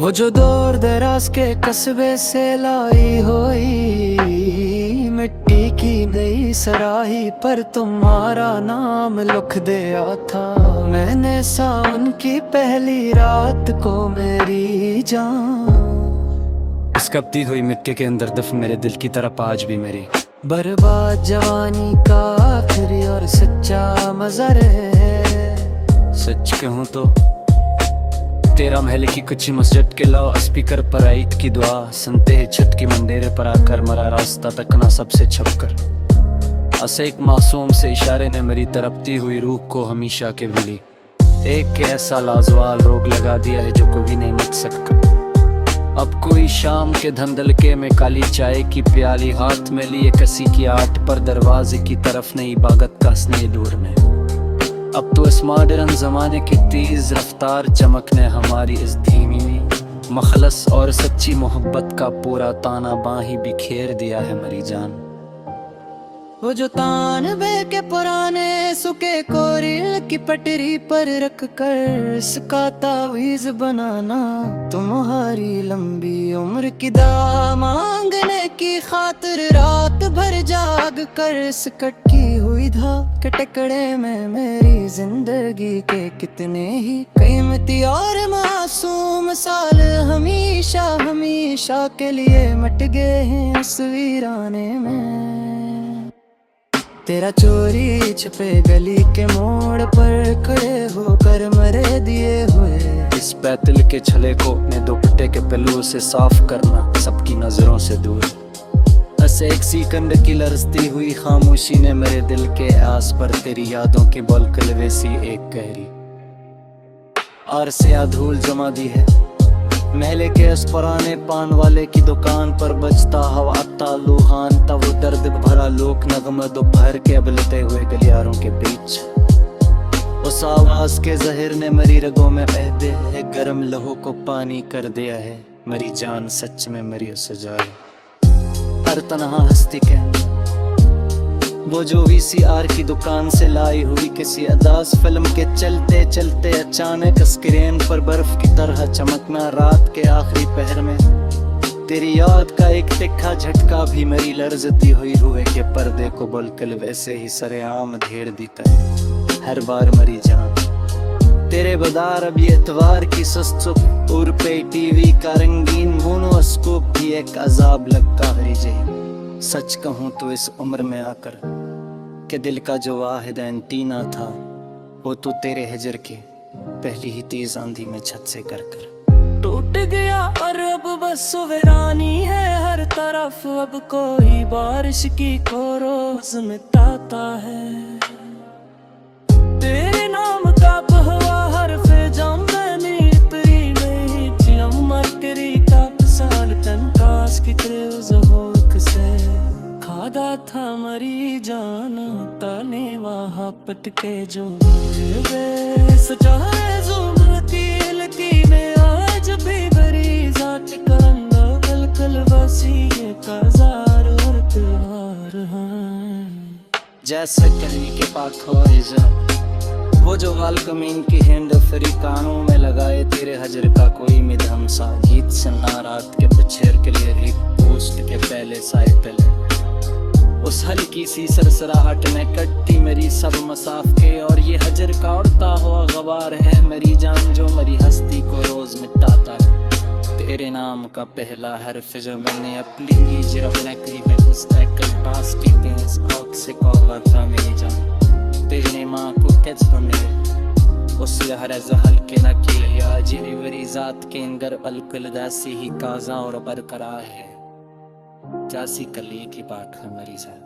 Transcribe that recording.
वो जो दूर दराज के कस्बे से लाई हुई मिट्टी की नई सराही पर तुम्हारा नाम लिख दिया था मैंने सावन की पहली रात को मेरी जान। इस कपती हुई मिट्टी के अंदर दफन मेरे दिल की तरफ आज भी मेरी बर्बाद जवानी का आखिरी और सच्चा मज़र है। सच कहूँ तो तेरा महल की कच्ची मस्जिद के लाओ स्पीकर पर ईद की दुआ सुनते ही छत की मंदिर पर आकर मरा रास्ता तकना सबसे छपकर ऐसे एक मासूम से इशारे ने मेरी तड़पती हुई रूह को हमेशा के भूली एक ऐसा लाजवाल रोग लगा दिया है जो कभी नहीं मिट सकता। अब कोई शाम के धंधलके में काली चाय की प्याली हाथ में लिए कसी की आट पर दरवाजे की तरफ नहीं इबादत का स्नेह दूर में। अब तो इस मॉडर्न जमाने की तेज रफ्तार चमक ने हमारी इस धीमी मखलस और सच्ची मोहब्बत का पूरा ताना बाही बिखेर दिया है मेरी जान। वो जो तान बह के पुराने सुके कोरिल की पटरी पर रख कर इसका तावीज बनाना तुम्हारी लंबी उम्र की दा मांगने की खातिर रात भर जाग कर इस कटकी हुई धा के टकड़े में मेरी जिंदगी के कितने ही कीमती और मासूम साल हमेशा हमेशा के लिए मट गए हैं इस वीराने में। तेरा चोरी छुपे गली के मोड़ पर खड़े होकर मरे दिए हुए इस पैतल के छले को अपने दुपट्टे के पहलुओं से साफ करना सबकी नजरों से दूर। ऐसे एक सीकंद की लरजती हुई खामोशी ने मेरे दिल के आस पर तेरी यादों की बलकलवे सी एक गहरी और से धूल जमा दी है। महले के उस पुराने पान वाले की दुकान पर बजता हवा तालुहान था वो दर्द भरा लोक नगमा दोपहर के अबलते हुए गलियारों के बीच। उस आवाज के जहर ने मेरी रगों में बहते है गर्म लहू को पानी कर दिया है मेरी जान सच में मेरी सजा है। हर तन्हा हस्ती के वो जो VCR की दुकान से लाई हुई किसी अदास फिल्म के चलते चलते अचानक स्क्रीन पर बर्फ की तरह चमकना रात के आखिरी पहर में तेरी याद का एक तिखा झटका भी मेरी लर्जती हुई रूह के पर्दे को बिल्कुल वैसे ही सरेआम घेर देता है हर बार मरी जान। तेरे बदार अब ये इतवार की सुस्त और पे टीवी का रंगीन मोनोस्कोप भी एक अजाब लगता है जी। सच कहूँ तो इस उम्र में आकर के दिल का जो वाहिद एंटीना था वो तो तेरे हिजर के पहली ही तेज आंधी में छत से कर टूट गया और अब बस वीरानी है हर तरफ अब कोई बारिश की को रोज मिटाता है। तेरे नाम का बहवा हर फिजा में नीतरी नहीं मरकरी का साल तनकास की त्रेज़ से खादा था मरी जाना ताने वहाँ पटके जो सजा है ज़ुमती लकी में आज भी बरी जाट करंगा कल वासी ये काजार और त्योहार हैं जैसे कहीं के पाक हो वो जो गाल कमीन की हैंड फ्री कानों में लगाए तेरे हजर का कोई मिधम सा गीत सुनना रात के बछेर के लिए रीत पोस्ट के पहले साए पहले उस हल्की सी सरसराहट में कटती मेरी सब मसाफ के और ये हजर का उड़ता हुआ गवार है मेरी जान जो मेरी हस्ती को रोज मिटाता है। तेरे नाम का पहला हर्फ जो मैंने अपनी जिरवलकी में मुस्तकिल पास की तेज आँख से कहा था मेरी जान तेरे माँ को कैसे मेरे उस लहर जहल के न किया जिनी मेरी जात के अंदर अलकुल दासी ही काजा और बरकरार है जासी कली की बात है मरीज है।